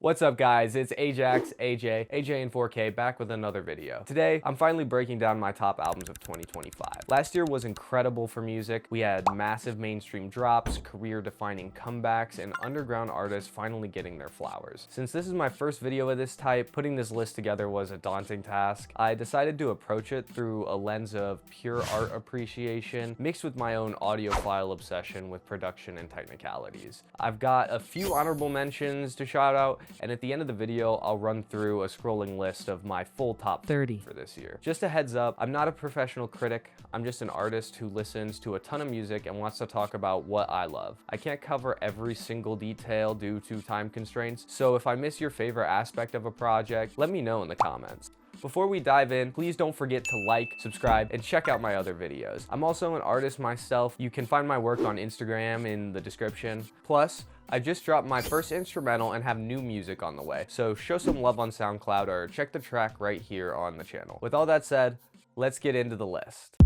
What's up guys, it's Ajax, AJ in 4K back with another video. Today, I'm finally breaking down my top albums of 2025. Last year was incredible for music. We had massive mainstream drops, career-defining comebacks, and underground artists finally getting their flowers. Since this is my first video of this type, putting this list together was a daunting task. I decided to approach it through a lens of pure art appreciation, mixed with my own audiophile obsession with production and technicalities. I've got a few honorable mentions to shout out, and at the end of the video, I'll run through a scrolling list of my full top 30 for this year. Just a heads up, I'm not a professional critic. I'm just an artist who listens to a ton of music and wants to talk about what I love. I can't cover every single detail due to time constraints, so if I miss your favorite aspect of a project, let me know in the comments. Before we dive in, please don't forget to like, subscribe, and check out my other videos. I'm also an artist myself. You can find my work on Instagram in the description. Plus, I just dropped my first instrumental and have new music on the way, so show some love on SoundCloud or check the track right here on the channel. With all that said, let's get into the list.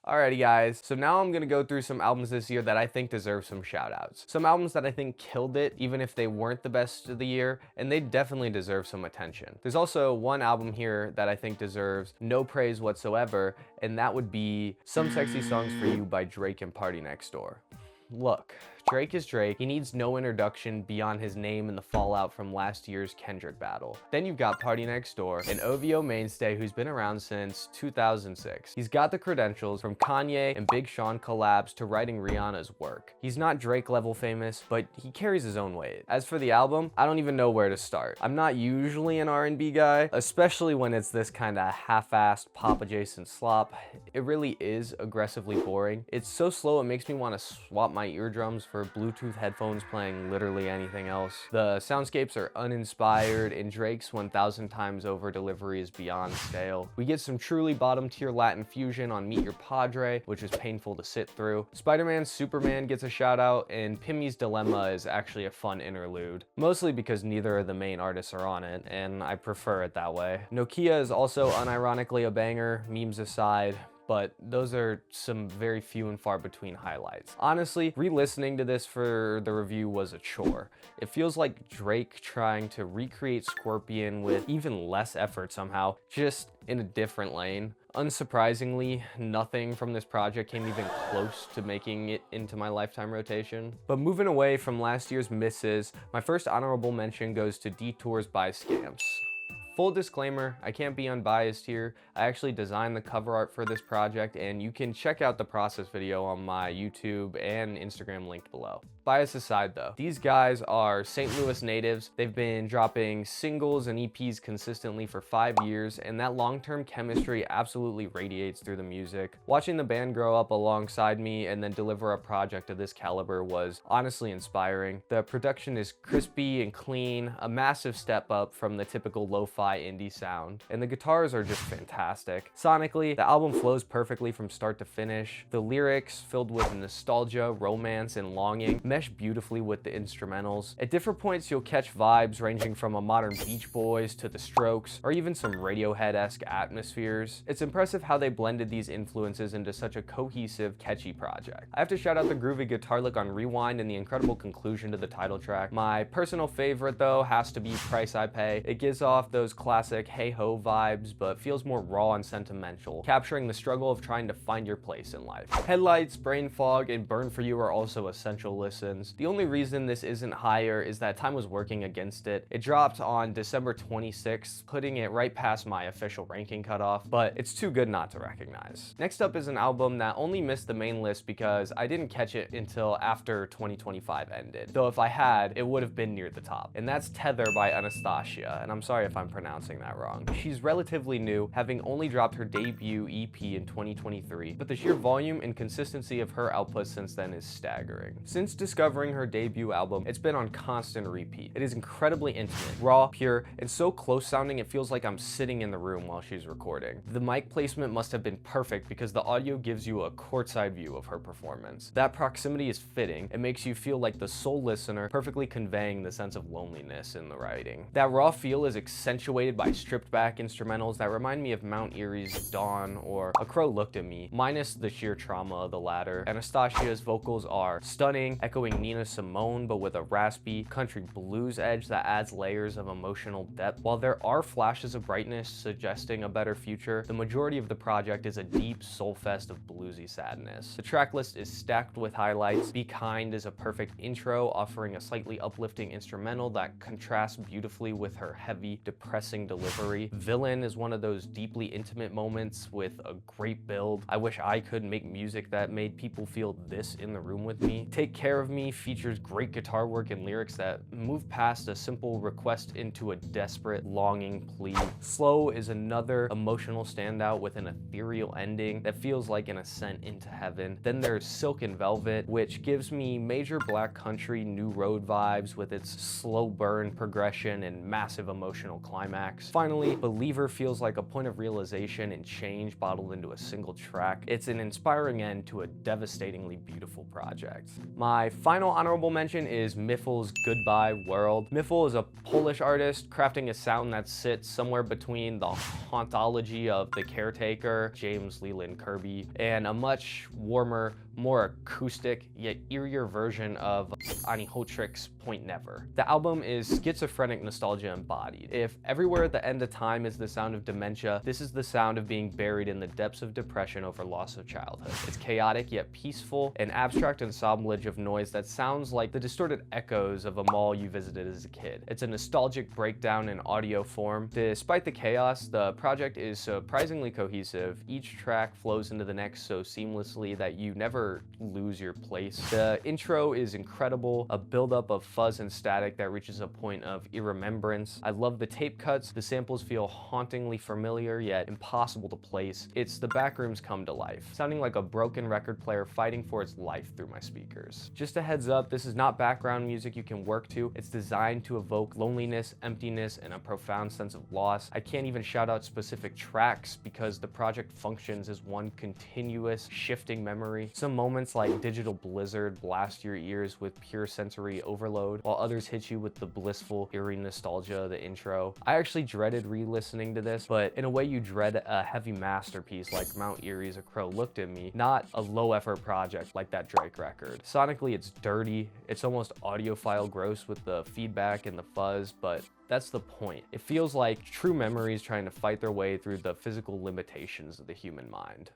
Alrighty guys, so now I'm gonna go through some albums this year that I think deserve some shout outs. Some albums that I think killed it, even if they weren't the best of the year, and they definitely deserve some attention. There's also one album here that I think deserves no praise whatsoever, and that would be Some Sexy Songs for You by Drake and Party Next Door. Look, Drake is Drake. He needs no introduction beyond his name and the fallout from last year's Kendrick battle. Then you've got Party Next Door, an OVO mainstay who's been around since 2006. He's got the credentials from Kanye and Big Sean collabs to writing Rihanna's work. He's not Drake level famous, but he carries his own weight. As for the album, I don't even know where to start. I'm not usually an R&B guy, especially when it's this kind of half-assed pop adjacent slop. It really is aggressively boring. It's so slow it makes me want to swap my eardrums for Bluetooth headphones playing literally anything else. The soundscapes are uninspired, and Drake's 1,000 times over delivery is beyond stale. We get some truly bottom tier Latin fusion on Meet Your Padre, which is painful to sit through. Spider-Man's Superman gets a shout out, and Pimmy's Dilemma is actually a fun interlude. Mostly because neither of the main artists are on it, and I prefer it that way. Nokia is also unironically a banger, memes aside, but those are some very few and far between highlights. Honestly, re-listening to this for the review was a chore. It feels like Drake trying to recreate Scorpion with even less effort somehow, just in a different lane. Unsurprisingly, nothing from this project came even close to making it into my lifetime rotation. But moving away from last year's misses, my first honorable mention goes to Detours by Scamps. Full disclaimer, I can't be unbiased here. I actually designed the cover art for this project, and you can check out the process video on my YouTube and Instagram linked below. Bias aside though, these guys are St. Louis natives. They've been dropping singles and EPs consistently for 5 years, and that long-term chemistry absolutely radiates through the music. Watching the band grow up alongside me and then deliver a project of this caliber was honestly inspiring. The production is crispy and clean, a massive step up from the typical lo-fi indie sound, and the guitars are just fantastic. Sonically, the album flows perfectly from start to finish. The lyrics, filled with nostalgia, romance, and longing, mesh beautifully with the instrumentals. At different points, you'll catch vibes ranging from a modern Beach Boys to The Strokes, or even some Radiohead-esque atmospheres. It's impressive how they blended these influences into such a cohesive, catchy project. I have to shout out the groovy guitar lick on Rewind and the incredible conclusion to the title track. My personal favorite, though, has to be Price I Pay. It gives off those classic hey-ho vibes, but feels more raw and sentimental, capturing the struggle of trying to find your place in life. Headlights, Brain Fog, and Burn For You are also essential listens. The only reason this isn't higher is that time was working against it. It dropped on December 26th, putting it right past my official ranking cutoff, but it's too good not to recognize. Next up is an album that only missed the main list because I didn't catch it until after 2025 ended, though if I had, it would have been near the top, and that's Tether by Anastasia, and I'm sorry if I'm pronouncing that wrong. She's relatively new, having only dropped her debut EP in 2023, but the sheer volume and consistency of her output since then is staggering. Since discovering her debut album, it's been on constant repeat. It is incredibly intimate, raw, pure, and so close sounding it feels like I'm sitting in the room while she's recording. The mic placement must have been perfect because the audio gives you a courtside view of her performance. That proximity is fitting. It makes you feel like the sole listener, perfectly conveying the sense of loneliness in the writing. That raw feel is accentuated by stripped back instrumentals that remind me of Mount Erie's Dawn or A Crow Looked at Me, minus the sheer trauma of the latter. Anastasia's vocals are stunning, echoing echoing Nina Simone but with a raspy country blues edge that adds layers of emotional depth. While there are flashes of brightness suggesting a better future, the majority of the project is a deep soul fest of bluesy sadness. The track list is stacked with highlights. Be Kind is a perfect intro, offering a slightly uplifting instrumental that contrasts beautifully with her heavy, depressing delivery. Villain is one of those deeply intimate moments with a great build. I wish I could make music that made people feel this in the room with me. Take Care of Me features great guitar work and lyrics that move past a simple request into a desperate, longing plea. Slow is another emotional standout with an ethereal ending that feels like an ascent into heaven. Then there's Silk and Velvet, which gives me major Black Country New Road vibes with its slow burn progression and massive emotional climax. Finally, Believer feels like a point of realization and change bottled into a single track. It's an inspiring end to a devastatingly beautiful project. My final honorable mention is Miffle's Goodbye World. Miffle is a Polish artist crafting a sound that sits somewhere between the hauntology of The Caretaker, James Leland Kirby, and a much warmer, more acoustic yet eerier version of Ani Hotrick's Point Never. The album is schizophrenic nostalgia embodied. If Everywhere at the End of Time is the sound of dementia, this is the sound of being buried in the depths of depression over loss of childhood. It's chaotic yet peaceful, an abstract ensemblage of noise that sounds like the distorted echoes of a mall you visited as a kid. It's a nostalgic breakdown in audio form. Despite the chaos, the project is surprisingly cohesive. Each track flows into the next so seamlessly that you never lose your place. The intro is incredible, a buildup of fuzz and static that reaches a point of irremembrance. I love the tape cuts. The samples feel hauntingly familiar yet impossible to place. It's the backrooms come to life, sounding like a broken record player fighting for its life through my speakers. Just a heads up, this is not background music you can work to. It's designed to evoke loneliness, emptiness, and a profound sense of loss. I can't even shout out specific tracks because the project functions as one continuous shifting memory. Some moments like Digital Blizzard blast your ears with pure sensory overload, while others hit you with the blissful, eerie nostalgia of the intro. I actually dreaded re-listening to this, but in a way you dread a heavy masterpiece like Mount Erie's A Crow Looked at Me, not a low-effort project like that Drake record. Sonically, it's dirty, it's almost audiophile gross with the feedback and the fuzz, but that's the point. It feels like true memories trying to fight their way through the physical limitations of the human mind.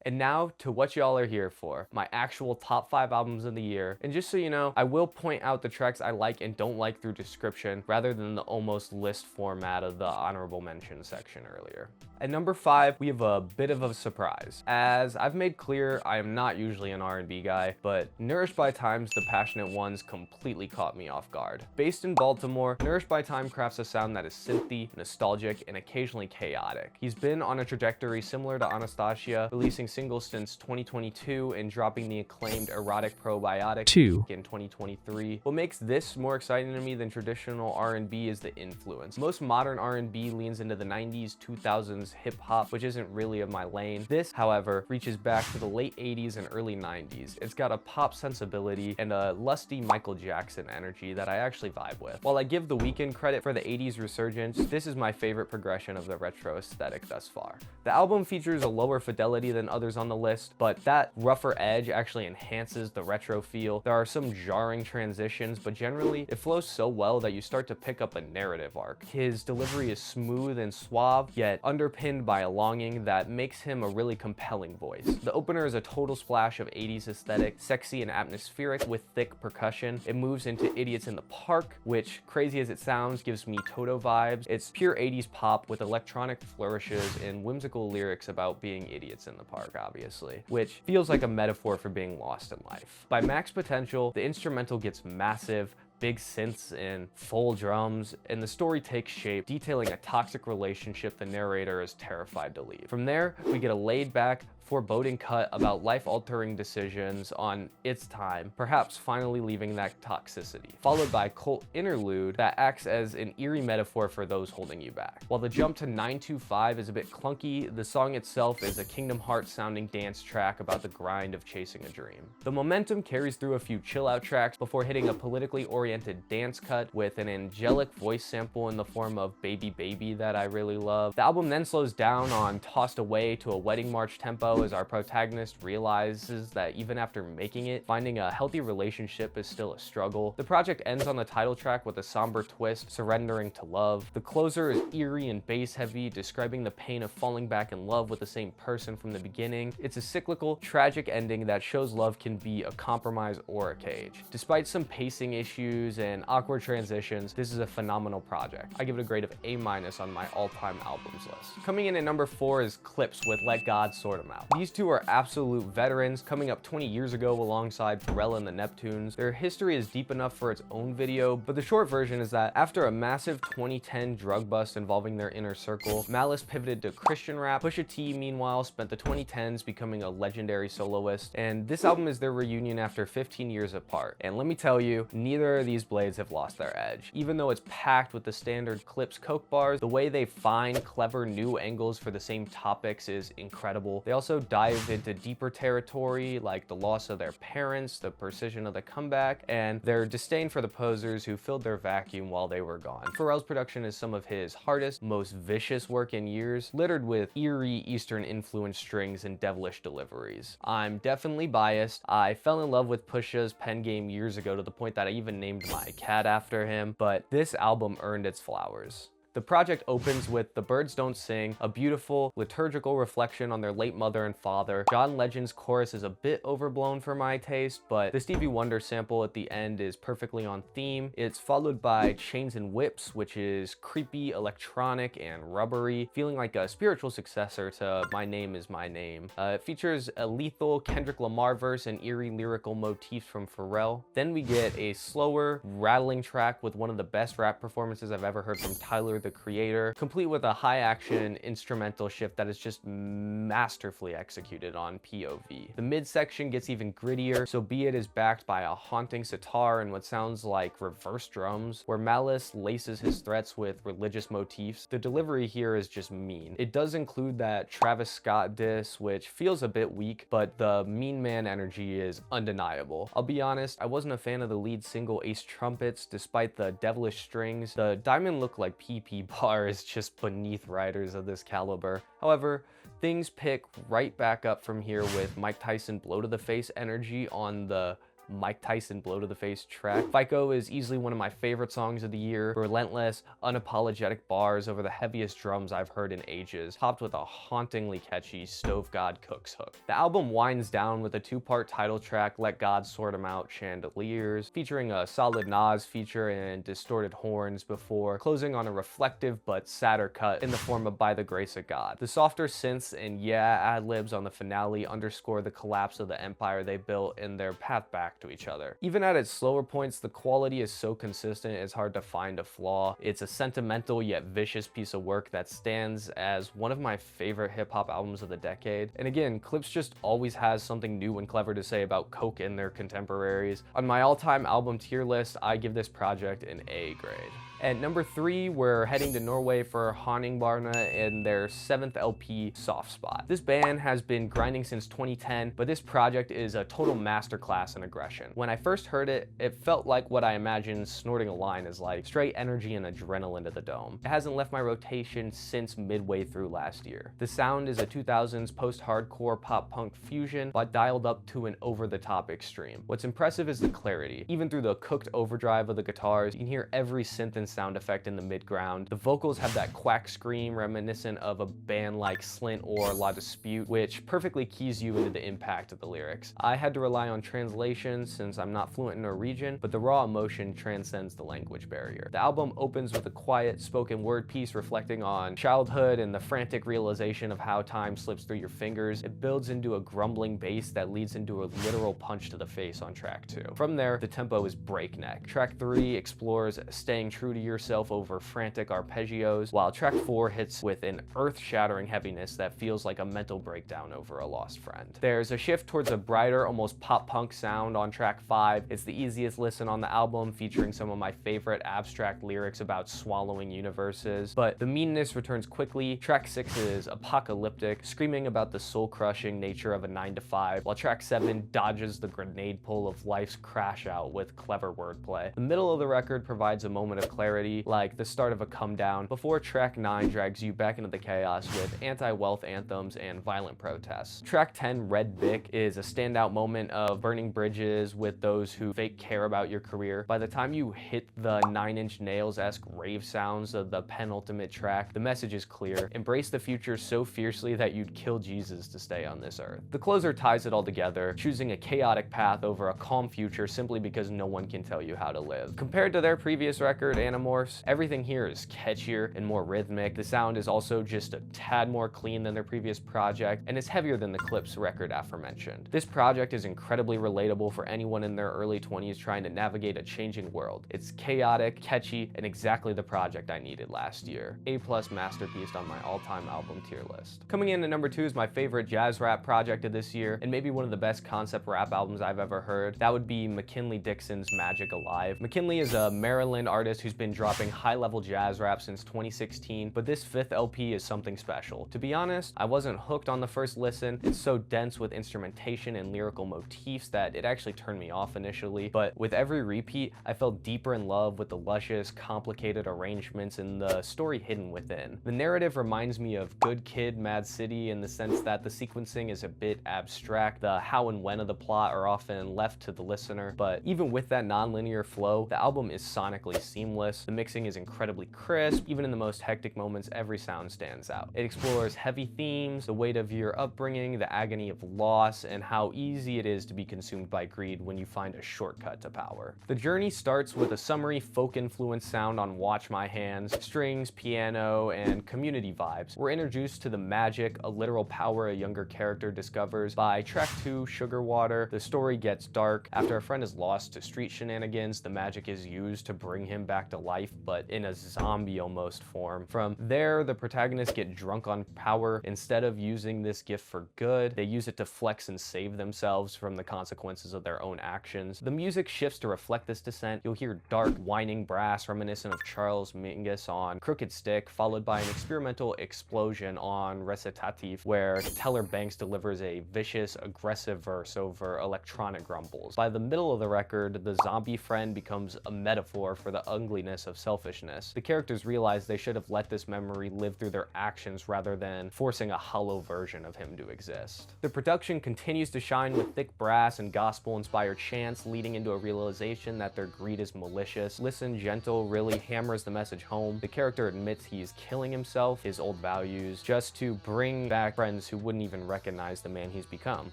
And now to what y'all are here for, my actual top 5 albums of the year. And just so you know, I will point out the tracks I like and don't like through description rather than the almost list format of the honorable mention section earlier. At number 5, we have a bit of a surprise. As I've made clear, I am not usually an R&B guy, but Nourished by Time's The Passionate Ones completely caught me off guard. Based in Baltimore, Nourished by Time crafts a sound that is synthy, nostalgic, and occasionally chaotic. He's been on a trajectory similar to Anastasia, releasing singles since 2022 and dropping the acclaimed Erotic Probiotic 2 in 2023. What makes this more exciting to me than traditional R&B is the influence. Most modern R&B leans into the 90s, 2000s hip-hop, which isn't really of my lane. This, however, reaches back to the late 80s and early 90s. It's got a pop sensibility and a lusty Michael Jackson energy that I actually vibe with. While I give The Weeknd credit for the 80s resurgence, this is my favorite progression of the retro aesthetic thus far. The album features a lower fidelity than others on the list, but that rougher edge actually enhances the retro feel. There are some jarring transitions, but generally it flows so well that you start to pick up a narrative arc. His delivery is smooth and suave, yet underpinned by a longing that makes him a really compelling voice. The opener is a total splash of 80s aesthetic, sexy and atmospheric with thick percussion. It moves into Idiots in the Park, which, crazy as it sounds, gives me Toto vibes. It's pure 80s pop with electronic flourishes and whimsical lyrics about being idiots in the park, obviously, which feels like a metaphor for being lost in life. By Max Potential, the instrumental gets massive, big synths and full drums, and the story takes shape, detailing a toxic relationship the narrator is terrified to leave. From there, we get a laid-back, foreboding cut about life-altering decisions on its time, perhaps finally leaving that toxicity, followed by a cult interlude that acts as an eerie metaphor for those holding you back. While the jump to 925 is a bit clunky, the song itself is a Kingdom Hearts sounding dance track about the grind of chasing a dream. The momentum carries through a few chill-out tracks before hitting a politically oriented dance cut with an angelic voice sample in the form of Baby Baby that I really love. The album then slows down on Tossed Away to a wedding march tempo go as our protagonist realizes that even after making it, finding a healthy relationship is still a struggle. The project ends on the title track with a somber twist, surrendering to love. The closer is eerie and bass heavy, describing the pain of falling back in love with the same person from the beginning. It's a cyclical, tragic ending that shows love can be a compromise or a cage. Despite some pacing issues and awkward transitions, this is a phenomenal project. I give it a grade of A- on my all-time albums list. Coming in at number 4 is Clipse with Let God Sort 'Em Out. These two are absolute veterans, coming up 20 years ago alongside Pharrell and the Neptunes. Their history is deep enough for its own video, but the short version is that after a massive 2010 drug bust involving their inner circle, Malice pivoted to Christian rap. Pusha T, meanwhile, spent the 2010s becoming a legendary soloist, and this album is their reunion after 15 years apart. And let me tell you, neither of these blades have lost their edge. Even though it's packed with the standard Clipse coke bars, the way they find clever new angles for the same topics is incredible. They also dive into deeper territory like the loss of their parents, the precision of the comeback, and their disdain for the posers who filled their vacuum while they were gone. Pharrell's production is some of his hardest, most vicious work in years, littered with eerie Eastern influence strings and devilish deliveries. I'm definitely biased. I fell in love with Pusha's pen game years ago to the point that I even named my cat after him, but this album earned its flowers. The project opens with The Birds Don't Sing, a beautiful liturgical reflection on their late mother and father. John Legend's chorus is a bit overblown for my taste, but the Stevie Wonder sample at the end is perfectly on theme. It's followed by Chains and Whips, which is creepy, electronic, and rubbery, feeling like a spiritual successor to My Name Is My Name. It features a lethal Kendrick Lamar verse and eerie lyrical motifs from Pharrell. Then we get a slower, rattling track with one of the best rap performances I've ever heard from Tyler, the Creator, complete with a high action instrumental shift that is just masterfully executed on POV. The midsection gets even grittier, So Be It is backed by a haunting sitar and what sounds like reverse drums, where Malice laces his threats with religious motifs. The delivery here is just mean. It does include that Travis Scott diss, which feels a bit weak, but the mean man energy is undeniable. I'll be honest, I wasn't a fan of the lead single Ace Trumpets, despite the devilish strings. The Diamond Look Like PP bar is just beneath writers of this caliber. However, things pick right back up from here with Mike Tyson blow to the face energy on the Mike Tyson blow to the face track. FICO is easily one of my favorite songs of the year. Relentless, unapologetic bars over the heaviest drums I've heard in ages, topped with a hauntingly catchy Stove God Cooks hook. The album winds down with a 2-part title track, Let God Sort 'Em Out Chandeliers, featuring a solid Nas feature and distorted horns before closing on a reflective but sadder cut in the form of By the Grace of God. The softer synths and ad-libs on the finale underscore the collapse of the empire they built and their path back to each other. Even at its slower points, the quality is so consistent it's hard to find a flaw. It's a sentimental yet vicious piece of work that stands as one of my favorite hip-hop albums of the decade. And again, Clipse just always has something new and clever to say about coke and their contemporaries. On my all-time album tier list, I give this project an A grade. At number 3, we're heading to Norway for Honningbarna and their 7th LP, Soft Spot. This band has been grinding since 2010, but this project is a total masterclass in aggression. When I first heard it, it felt like what I imagined snorting a line is like, straight energy and adrenaline to the dome. It hasn't left my rotation since midway through last year. The sound is a 2000s post-hardcore pop-punk fusion, but dialed up to an over-the-top extreme. What's impressive is the clarity. Even through the cooked overdrive of the guitars, you can hear every synth and sound effect in the mid-ground. The vocals have that quack scream reminiscent of a band like Slint or La Dispute, which perfectly keys you into the impact of the lyrics. I had to rely on translation since I'm not fluent in Norwegian, but the raw emotion transcends the language barrier. The album opens with a quiet spoken word piece reflecting on childhood and the frantic realization of how time slips through your fingers. It builds into a grumbling bass that leads into a literal punch to the face on track 2. From there, the tempo is breakneck. Track 3 explores staying true to yourself over frantic arpeggios, while track 4 hits with an earth-shattering heaviness that feels like a mental breakdown over a lost friend. There's a shift towards a brighter, almost pop-punk sound on track 5. It's the easiest listen on the album, featuring some of my favorite abstract lyrics about swallowing universes, but the meanness returns quickly. Track 6 is apocalyptic, screaming about the soul-crushing nature of a 9-to-5, while track 7 dodges the grenade pull of life's crash out with clever wordplay. The middle of the record provides a moment of clarity clarity, like the start of a come down, before track 9 drags you back into the chaos with anti-wealth anthems and violent protests. Track 10, Red Bic, is a standout moment of burning bridges with those who fake care about your career. By the time you hit the 9 Inch Nails-esque rave sounds of the penultimate track, the message is clear: embrace the future so fiercely that you'd kill Jesus to stay on this earth. The closer ties it all together, choosing a chaotic path over a calm future simply because no one can tell you how to live. Compared to their previous record, Animorphs, everything here is catchier and more rhythmic. The sound is also just a tad more clean than their previous project, and it's heavier than the Clipse record aforementioned. This project is incredibly relatable for anyone in their early 20s trying to navigate a changing world. It's chaotic, catchy, and exactly the project I needed last year. A+ masterpiece on my all-time album tier list. Coming in at number 2 is my favorite jazz rap project of this year, and maybe one of the best concept rap albums I've ever heard. That would be McKinley Dixon's Magic Alive. McKinley is a Maryland artist who's been dropping high-level jazz rap since 2016, but this 5th LP is something special. To be honest, I wasn't hooked on the first listen. It's so dense with instrumentation and lyrical motifs that it actually turned me off initially, but with every repeat, I fell deeper in love with the luscious, complicated arrangements and the story hidden within. The narrative reminds me of Good Kid, Mad City in the sense that the sequencing is a bit abstract. The how and when of the plot are often left to the listener, but even with that non-linear flow, the album is sonically seamless. The mixing is incredibly crisp. Even in the most hectic moments, every sound stands out. It explores heavy themes, the weight of your upbringing, the agony of loss, and how easy it is to be consumed by greed when you find a shortcut to power. The journey starts with a summery folk-influenced sound on Watch My Hands, strings, piano, and community vibes. We're introduced to the magic, a literal power a younger character discovers. By track 2, Sugar Water, the story gets dark. After a friend is lost to street shenanigans, the magic is used to bring him back to life, but in a zombie-almost form. From there, the protagonists get drunk on power. Instead of using this gift for good, they use it to flex and save themselves from the consequences of their own actions. The music shifts to reflect this descent. You'll hear dark, whining brass reminiscent of Charles Mingus on Crooked Stick, followed by an experimental explosion on Recitative, where Teller Banks delivers a vicious, aggressive verse over electronic grumbles. By the middle of the record, the zombie friend becomes a metaphor for the ugliness of selfishness. The characters realize they should have let this memory live through their actions rather than forcing a hollow version of him to exist. The production continues to shine with thick brass and gospel-inspired chants, leading into a realization that their greed is malicious. Listen Gentle really hammers the message home. The character admits he's killing himself, his old values, just to bring back friends who wouldn't even recognize the man he's become.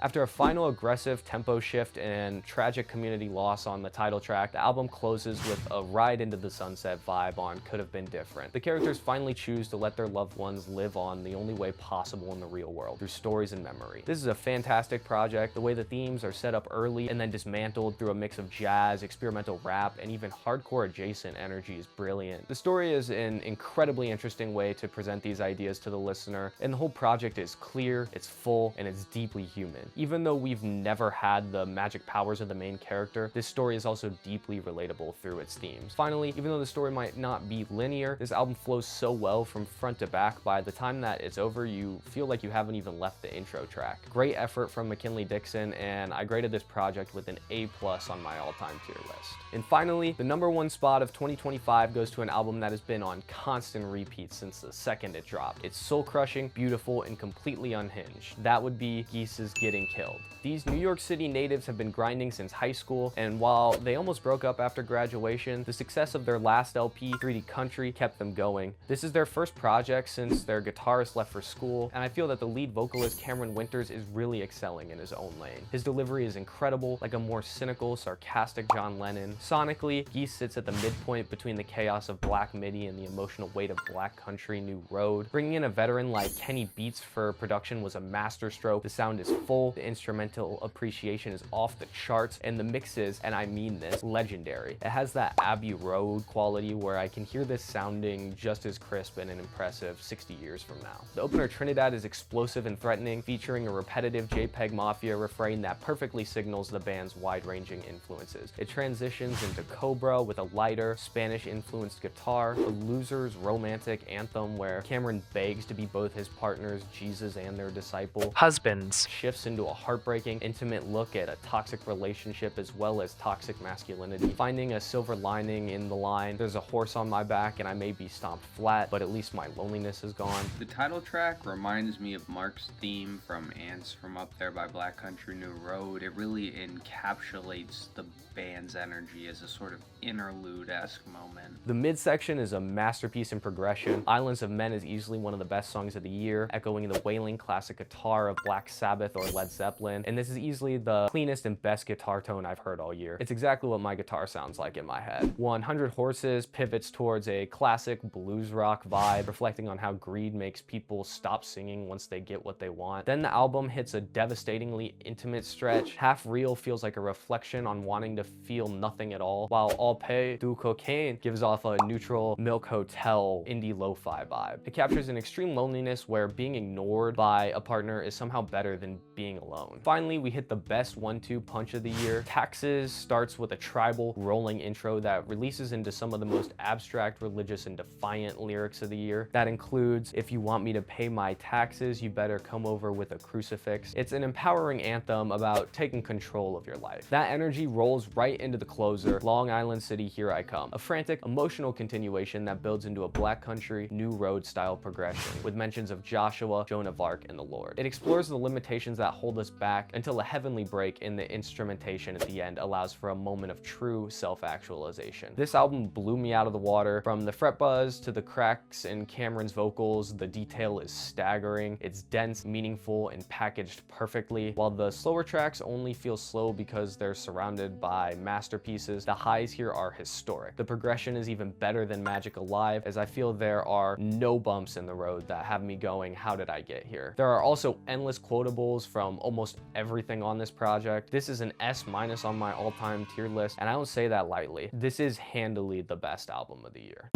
After a final aggressive tempo shift and tragic community loss on the title track, the album closes with a ride into the sunset vibe on Could Have Been Different. The characters finally choose to let their loved ones live on the only way possible in the real world, through stories and memory. This is a fantastic project. The way the themes are set up early and then dismantled through a mix of jazz, experimental rap, and even hardcore adjacent energy is brilliant. The story is an incredibly interesting way to present these ideas to the listener, and the whole project is clear, it's full, and it's deeply human. Even though we've never had the magic powers of the main character, this story is also deeply relatable through its themes. Finally, even though the story might not be linear, this album flows so well from front to back. By the time that it's over, you feel like you haven't even left the intro track. Great effort from McKinley Dixon, and I graded this project with an A+ on my all-time tier list. And finally, the number 1 spot of 2025 goes to an album that has been on constant repeat since the second it dropped. It's soul-crushing, beautiful, and completely unhinged. That would be Geese's Getting Killed. These New York City natives have been grinding since high school, and while they almost broke up after graduation, the success of their last LP, 3D Country, kept them going. This is their first project since their guitarist left for school, and I feel that the lead vocalist Cameron Winters is really excelling in his own lane. His delivery is incredible, like a more cynical, sarcastic John Lennon. Sonically, Geese sits at the midpoint between the chaos of Black MIDI and the emotional weight of Black Country New Road. Bringing in a veteran like Kenny Beats for production was a masterstroke. The sound is full, the instrumental appreciation is off the charts, and the mix is, and I mean this, legendary. It has that Abbey Road quality where I can hear this sounding just as crisp and an impressive 60 years from now. The opener Trinidad is explosive and threatening, featuring a repetitive JPEG Mafia refrain that perfectly signals the band's wide-ranging influences. It transitions into Cobra with a lighter, Spanish-influenced guitar, a loser's romantic anthem where Cameron begs to be both his partners, Jesus and their disciple. Husbands Shifts into a heartbreaking, intimate look at a toxic relationship as well as toxic masculinity, finding a silver lining in the line, line. There's a horse on my back and I may be stomped flat, but at least my loneliness is gone. The title track reminds me of Mark's theme from Ants from Up There by Black Country New Road. It really encapsulates the band's energy as a sort of interlude-esque moment. The midsection is a masterpiece in progression. Islands of Men is easily one of the best songs of the year, echoing the wailing classic guitar of Black Sabbath or Led Zeppelin, and this is easily the cleanest and best guitar tone I've heard all year. It's exactly what my guitar sounds like in my head. 100 Horses pivots towards a classic blues rock vibe, reflecting on how greed makes people stop singing once they get what they want. Then the album hits a devastatingly intimate stretch. Half Real feels like a reflection on wanting to feel nothing at all, while All Pay Du Cocaine gives off a neutral Milk Hotel indie lo-fi vibe. It captures an extreme loneliness where being ignored by a partner is somehow better than being alone. Finally, we hit the best 1-2 punch of the year. Taxes starts with a tribal rolling intro that releases into some of the most abstract, religious, and defiant lyrics of the year. That includes, if you want me to pay my taxes, you better come over with a crucifix. It's an empowering anthem about taking control of your life. That energy rolls right into the closer, Long Island City, Here I Come. A frantic, emotional continuation that builds into a Black Country, New Road style progression, with mentions of Joshua, Joan of Arc, and the Lord. It explores the limitations that hold us back until a heavenly break in the instrumentation at the end allows for a moment of true self-actualization. This album blew me out of the water. From the fret buzz to the cracks in Cameron's vocals, the detail is staggering. It's dense, meaningful, and packaged perfectly. While the slower tracks only feel slow because they're surrounded by masterpieces, the highs here are historic. The progression is even better than Magic Alive, as I feel there are no bumps in the road that have me going, how did I get here? There are also endless quotables from almost everything on this project. This is an S- on my all-time tier list, and I don't say that lightly. This is handily the best album of the year.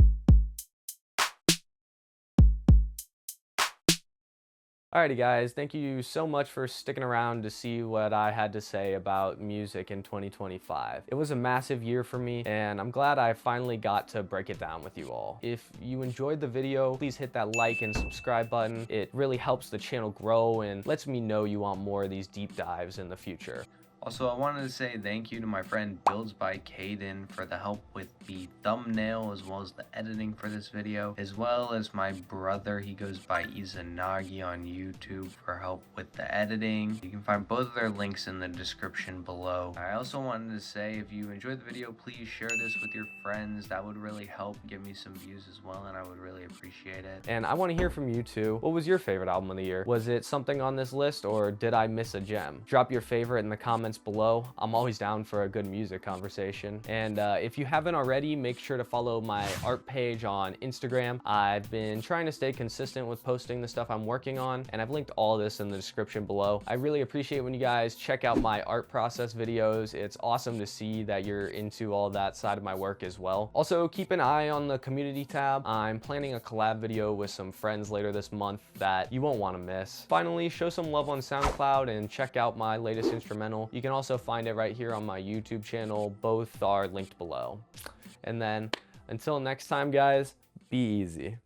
Alrighty guys, thank you so much for sticking around to see what I had to say about music in 2025. It was a massive year for me, and I'm glad I finally got to break it down with you all. If you enjoyed the video, please hit that like and subscribe button. It really helps the channel grow and lets me know you want more of these deep dives in the future. Also, I wanted to say thank you to my friend Builds by Caden for the help with the thumbnail as well as the editing for this video, as well as my brother, he goes by Izanagi on YouTube, for help with the editing. You can find both of their links in the description below. I also wanted to say, if you enjoyed the video, please share this with your friends. That would really help give me some views as well, and I would really appreciate it. And I want to hear from you too. What was your favorite album of the year? Was it something on this list, or did I miss a gem? Drop your favorite in the comments below. I'm always down for a good music conversation. And if you haven't already, make sure to follow my art page on Instagram. I've been trying to stay consistent with posting the stuff I'm working on, and I've linked all this in the description below. I really appreciate when you guys check out my art process videos. It's awesome to see that you're into all that side of my work as well. Also, keep an eye on the community tab. I'm planning a collab video with some friends later this month that you won't want to miss. Finally, show some love on SoundCloud and check out my latest instrumental. You can also find it right here on my YouTube channel. Both are linked below. And then until next time, guys, be easy.